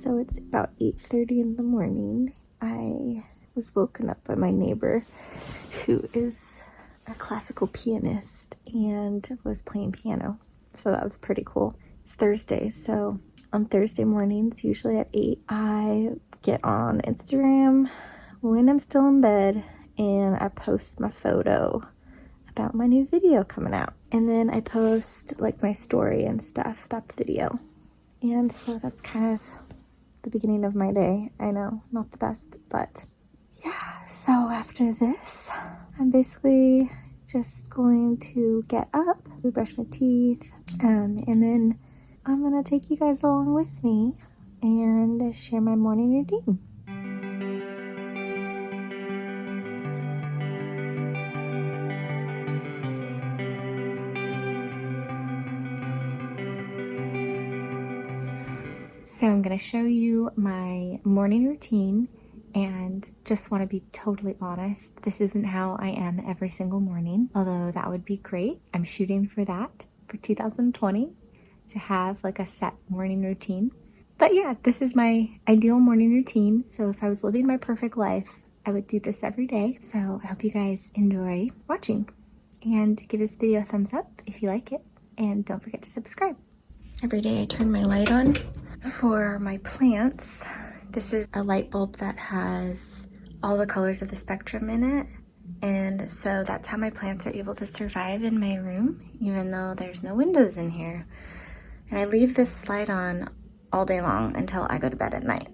So it's about 8:30 in the morning. I was woken up by my neighbor, who is a classical pianist and was playing piano. So that was pretty cool. It's Thursday, so on Thursday mornings, usually at 8, I get on Instagram when I'm still in bed and I post my photo about my new video coming out. And then I post like my story and stuff about the video. And so that's kind of the beginning of my day. I know, not the best, but yeah. So after this, I'm basically just going to get up, brush my teeth, and then I'm gonna take you guys along with me and share my morning routine. So I'm going to show you my morning routine, and just want to be totally honest, this isn't how I am every single morning, although that would be great. I'm shooting for that for 2020, to have like a set morning routine. But yeah, this is my ideal morning routine. So if I was living my perfect life, I would do this every day. So I hope you guys enjoy watching, and give this video a thumbs up if you like it, and don't forget to subscribe. Every day I turn my light on for my plants. This is a light bulb that has all the colors of the spectrum in it, and so that's how my plants are able to survive in my room, even though there's no windows in here. And I leave this light on all day long until I go to bed at night.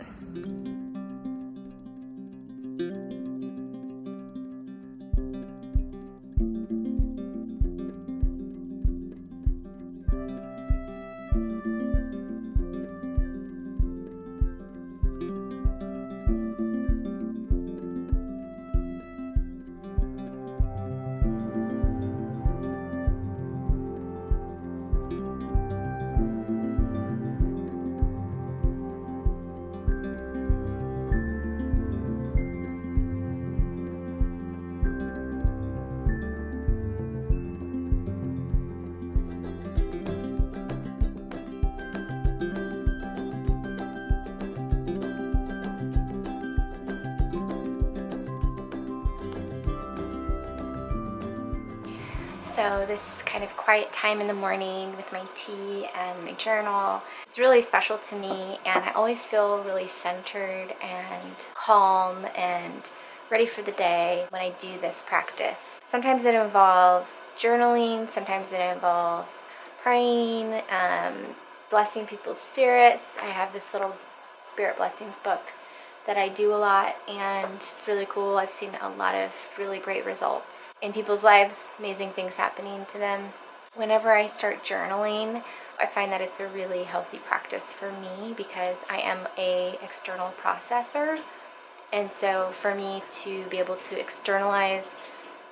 So this kind of quiet time in the morning with my tea and my journal, it's really special to me, and I always feel really centered and calm and ready for the day when I do this practice. Sometimes it involves journaling, sometimes it involves praying, blessing people's spirits. I have this little spirit blessings book that I do a lot, and it's really cool. I've seen a lot of really great results in people's lives, amazing things happening to them. Whenever I start journaling, I find that it's a really healthy practice for me, because I am an external processor, and so for me to be able to externalize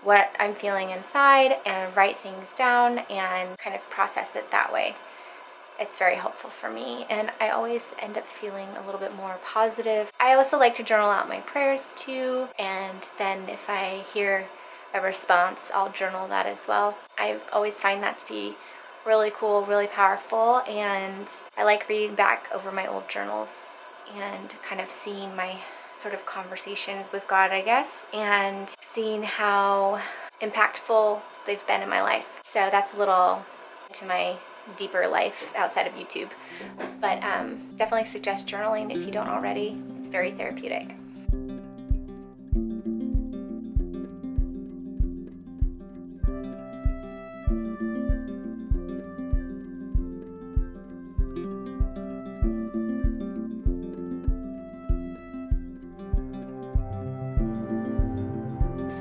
what I'm feeling inside and write things down and kind of process it that way, it's very helpful for me, and I always end up feeling a little bit more positive. I also like to journal out my prayers too, and then if I hear a response, I'll journal that as well. I always find that to be really cool, really powerful, and I like reading back over my old journals and kind of seeing my sort of conversations with God, I guess, and seeing how impactful they've been in my life. So that's a little into my deeper life outside of YouTube, but definitely suggest journaling if you don't already. It's very therapeutic.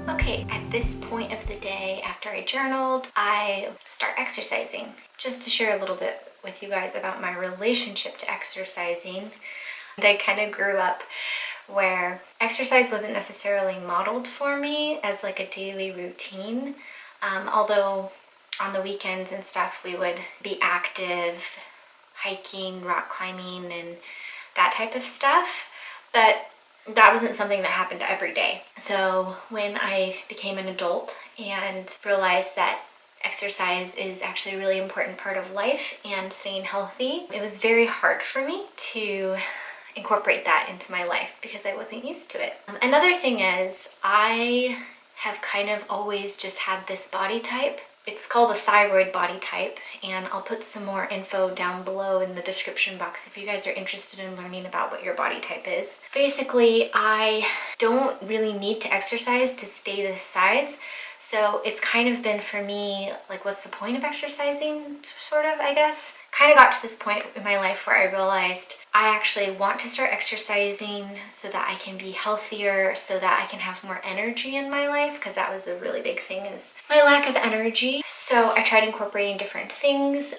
Okay, at this point of the day, after I journaled, I start exercising. Just to share a little bit with you guys about my relationship to exercising. I kind of grew up where exercise wasn't necessarily modeled for me as like a daily routine, although on the weekends and stuff we would be active, hiking, rock climbing, and that type of stuff, but that wasn't something that happened every day. So when I became an adult and realized that exercise is actually a really important part of life and staying healthy, it was very hard for me to incorporate that into my life because I wasn't used to it. Another thing is I have kind of always just had this body type. It's called a thyroid body type, and I'll put some more info down below in the description box if you guys are interested in learning about what your body type is. Basically, I don't really need to exercise to stay this size. So it's kind of been for me, like, what's the point of exercising, sort of, I guess? Kind of got to this point in my life where I realized I actually want to start exercising so that I can be healthier, so that I can have more energy in my life, because that was a really big thing, is my lack of energy. So I tried incorporating different things.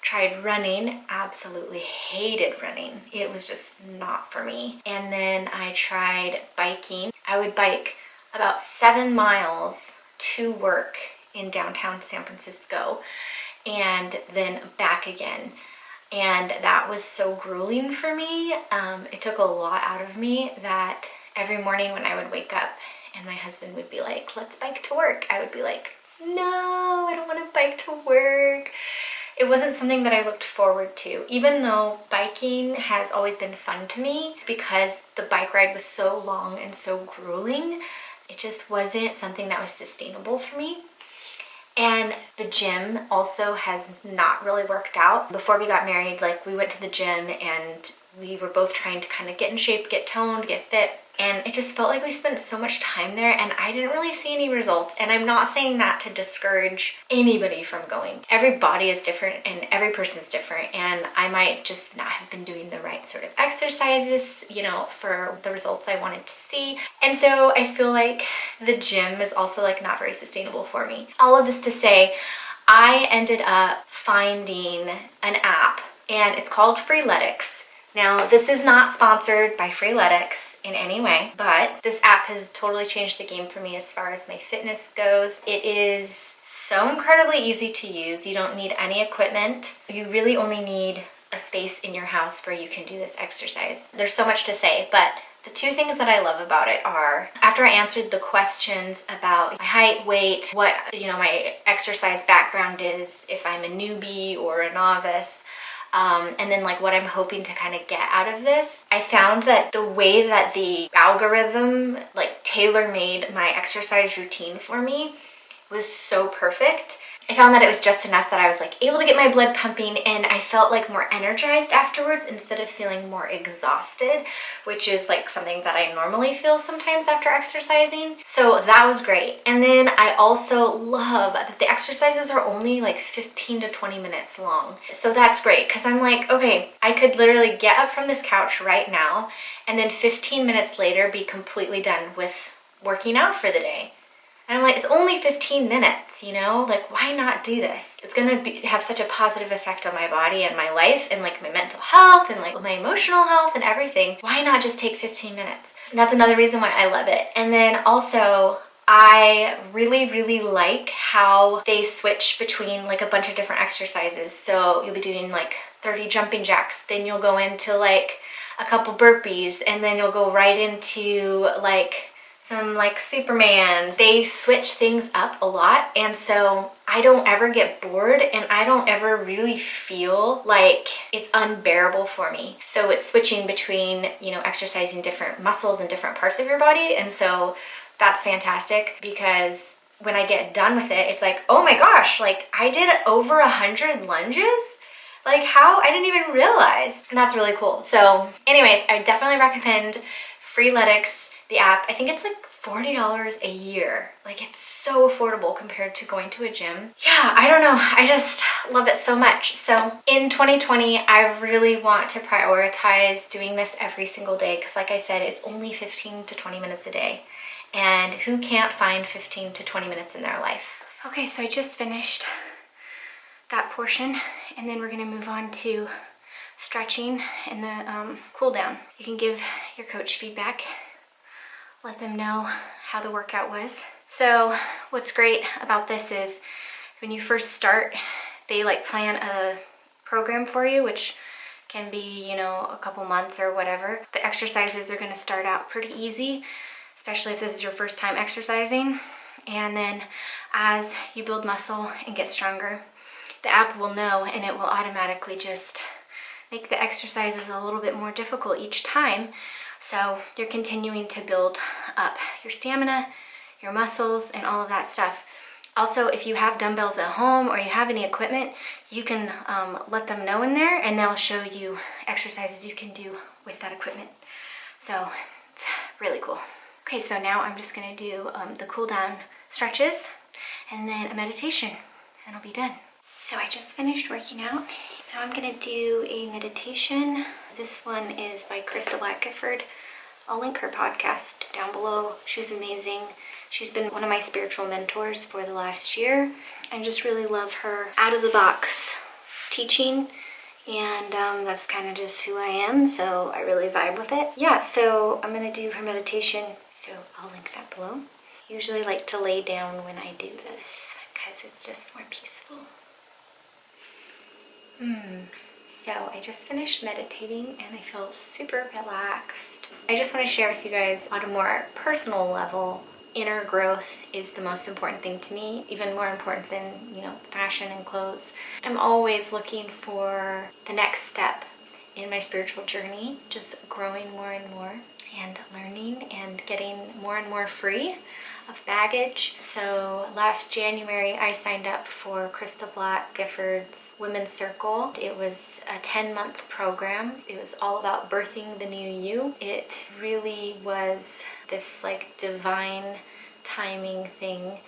Tried running, absolutely hated running. It was just not for me. And then I tried biking. I would bike about 7 miles to work in downtown San Francisco and then back again. And that was so grueling for me. It took a lot out of me that every morning when I would wake up and my husband would be like, let's bike to work, I would be like, no, I don't want to bike to work. It wasn't something that I looked forward to, even though biking has always been fun to me because the bike ride was so long and so grueling. It just wasn't something that was sustainable for me. And the gym also has not really worked out. Before we got married, like, we went to the gym and we were both trying to kind of get in shape, get toned, get fit. And it just felt like we spent so much time there and I didn't really see any results. And I'm not saying that to discourage anybody from going. Every body is different and every person's different. And I might just not have been doing the right sort of exercises, you know, for the results I wanted to see. And so I feel like the gym is also like not very sustainable for me. All of this to say, I ended up finding an app and it's called FREELETICS. Now, this is not sponsored by FREELETICS in any way, but this app has totally changed the game for me as far as my fitness goes. It is so incredibly easy to use. You don't need any equipment. You really only need a space in your house where you can do this exercise. There's so much to say, but the two things that I love about it are, after I answered the questions about my height, weight, what, you know, my exercise background is, if I'm a newbie or a novice, and then like what I'm hoping to kind of get out of this, I found that the way that the algorithm like tailor-made my exercise routine for me was so perfect. I found that it was just enough that I was like able to get my blood pumping and I felt like more energized afterwards instead of feeling more exhausted, which is like something that I normally feel sometimes after exercising. So that was great. And then I also love that the exercises are only like 15 to 20 minutes long. So that's great because I'm like, okay, I could literally get up from this couch right now and then 15 minutes later be completely done with working out for the day. And I'm like, it's only 15 minutes, you know? Like, why not do this? It's gonna have such a positive effect on my body and my life and like my mental health and like my emotional health and everything. Why not just take 15 minutes? And that's another reason why I love it. And then also, I really, really like how they switch between like a bunch of different exercises. So you'll be doing like 30 jumping jacks, then you'll go into like a couple burpees, and then you'll go right into like some like Supermans. They switch things up a lot, and so I don't ever get bored and I don't ever really feel like it's unbearable for me. So it's switching between, you know, exercising different muscles and different parts of your body, and so that's fantastic because when I get done with it, it's like, oh my gosh, like I did over 100 lunges. Like how? I didn't even realize. And that's really cool. So anyways, I definitely recommend FREELETICS, the app. I think it's like $40 a year. Like it's so affordable compared to going to a gym. Yeah, I don't know. I just love it so much. So in 2020, I really want to prioritize doing this every single day because like I said, it's only 15 to 20 minutes a day. And who can't find 15 to 20 minutes in their life? Okay, so I just finished that portion and then we're gonna move on to stretching and the cool down. You can give your coach feedback. Let them know how the workout was. So what's great about this is when you first start, they like plan a program for you, which can be, you know, a couple months or whatever. The exercises are gonna start out pretty easy, especially if this is your first time exercising. And then as you build muscle and get stronger, the app will know and it will automatically just make the exercises a little bit more difficult each time. So you're continuing to build up your stamina, your muscles, and all of that stuff. Also, if you have dumbbells at home or you have any equipment, you can let them know in there and they'll show you exercises you can do with that equipment. So it's really cool. Okay, so now I'm just gonna do the cool down stretches and then a meditation and I'll be done. So I just finished working out. Now I'm gonna do a meditation. This one is by Krista Black-Gifford. I'll link her podcast down below. She's amazing. She's been one of my spiritual mentors for the last year. I just really love her out-of-the-box teaching, and that's kind of just who I am, so I really vibe with it. Yeah, so I'm gonna do her meditation, so I'll link that below. I usually like to lay down when I do this, because it's just more peaceful. So I just finished meditating and I feel super relaxed. I just want to share with you guys on a more personal level, inner growth is the most important thing to me, even more important than, fashion and clothes. I'm always looking for the next step in my spiritual journey, just growing more and more and learning and getting more and more free of baggage. So last January I signed up for Krista Black-Gifford's Women's Circle. It was a 10-month program. It was all about birthing the new you. It really was this divine timing thing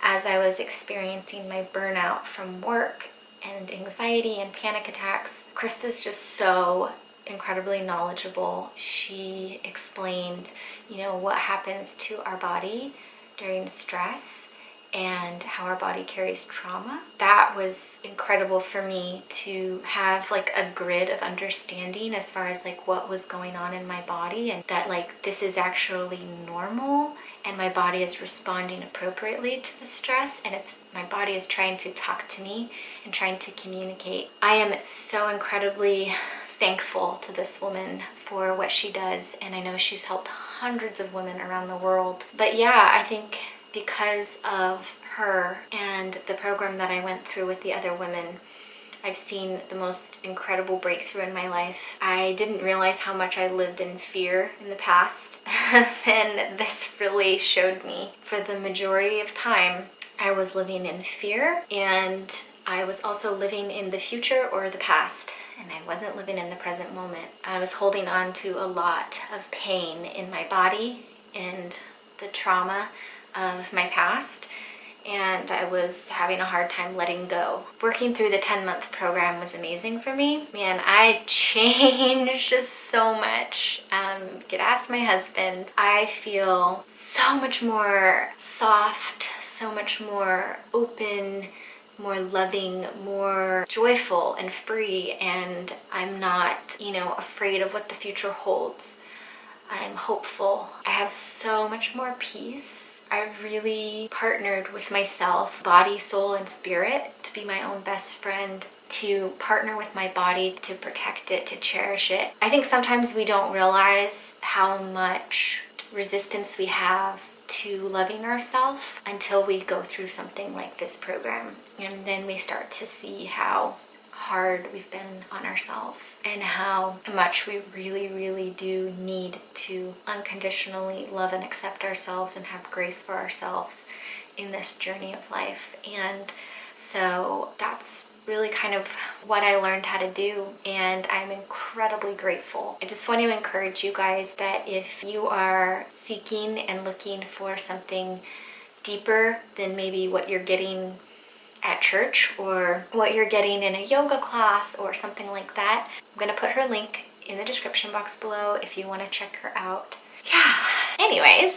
as I was experiencing my burnout from work and anxiety and panic attacks. Krista's just so incredibly knowledgeable. She explained, what happens to our body during stress and how our body carries trauma. That was incredible for me to have a grid of understanding as far as what was going on in my body, and that this is actually normal and my body is responding appropriately to the stress, and my body is trying to talk to me and trying to communicate. I am so incredibly thankful to this woman for what she does, and I know she's helped hundreds of women around the world. But yeah, I think because of her and the program that I went through with the other women, I've seen the most incredible breakthrough in my life. I didn't realize how much I lived in fear in the past, and this really showed me. For the majority of time, I was living in fear, and I was also living in the future or the past, and I wasn't living in the present moment. I was holding on to a lot of pain in my body and the trauma of my past, and I was having a hard time letting go. Working through the 10-month program was amazing for me. Man, I changed so much. You could ask my husband. I feel so much more soft, so much more open, more loving, more joyful and free, and I'm not, afraid of what the future holds. I'm hopeful. I have so much more peace. I've really partnered with myself, body, soul, and spirit, to be my own best friend, to partner with my body, to protect it, to cherish it. I think sometimes we don't realize how much resistance we have to loving ourselves until we go through something like this program. And then we start to see how hard we've been on ourselves and how much we really, really do need to unconditionally love and accept ourselves and have grace for ourselves in this journey of life. And so that's really kind of what I learned how to do, and I'm incredibly grateful. I just want to encourage you guys that if you are seeking and looking for something deeper than maybe what you're getting at church or what you're getting in a yoga class or something like that, I'm going to put her link in the description box below if you want to check her out. Yeah, anyways,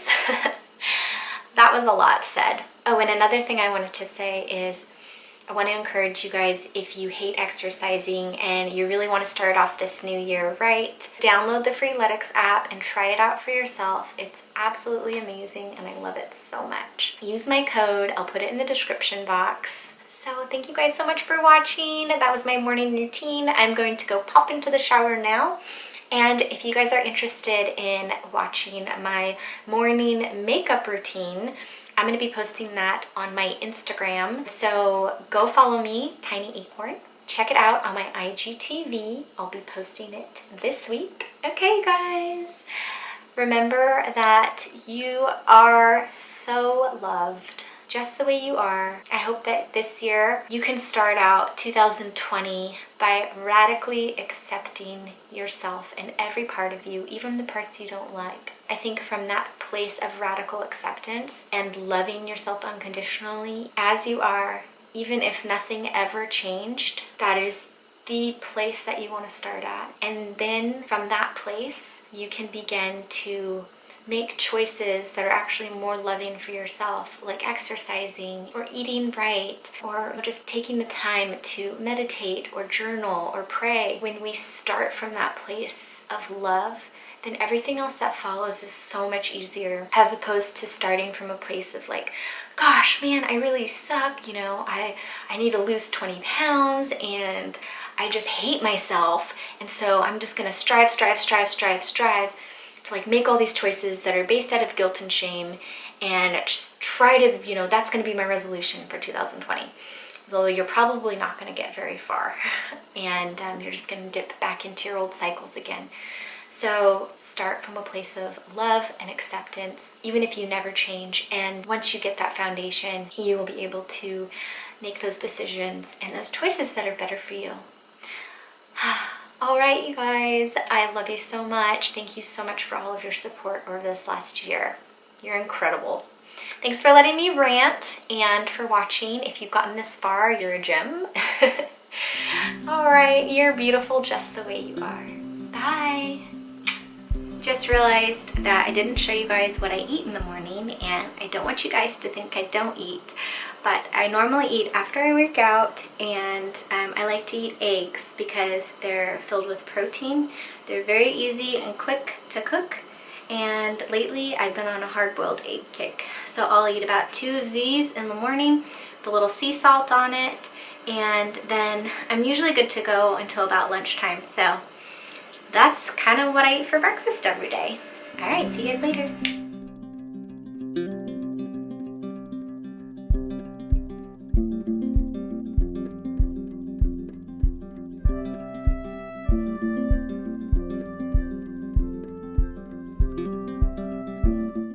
that was a lot said. Oh, and another thing I wanted to say is I want to encourage you guys, if you hate exercising and you really want to start off this new year right, download the FREELETICS app and try it out for yourself. It's absolutely amazing and I love it so much. Use my code, I'll put it in the description box. So thank you guys so much for watching. That was my morning routine. I'm going to go pop into the shower now. And if you guys are interested in watching my morning makeup routine, I'm going to be posting that on my Instagram. So go follow me, Tiny Acorn. check it out on my IGTV. I'll be posting it this week. Okay, guys. Remember that you are so loved just the way you are. I hope that this year you can start out 2020 by radically accepting yourself and every part of you, even the parts you don't like. I think from that place of radical acceptance and loving yourself unconditionally as you are, even if nothing ever changed, that is the place that you want to start at. And then from that place, you can begin to make choices that are actually more loving for yourself, like exercising or eating right, or just taking the time to meditate or journal or pray. When we start from that place of love, then everything else that follows is so much easier, as opposed to starting from a place of like, gosh, man, I really suck, you know, I need to lose 20 pounds and I just hate myself, and so I'm just gonna strive to like make all these choices that are based out of guilt and shame, and just try to, you know, that's gonna be my resolution for 2020. Though you're probably not gonna get very far, and you're just gonna dip back into your old cycles again. So start from a place of love and acceptance, even if you never change. And once you get that foundation, you will be able to make those decisions and those choices that are better for you. All right, you guys, I love you so much. Thank you so much for all of your support over this last year. You're incredible. Thanks for letting me rant and for watching. If you've gotten this far, you're a gem. All right, you're beautiful just the way you are. Bye. Just realized that I didn't show you guys what I eat in the morning, and I don't want you guys to think I don't eat, but I normally eat after I work out, and I like to eat eggs because they're filled with protein. They're very easy and quick to cook, and lately I've been on a hard-boiled egg kick. So I'll eat about 2 of these in the morning with a little sea salt on it, and then I'm usually good to go until about lunchtime. So that's kind of what I eat for breakfast every day. All right, see you guys later.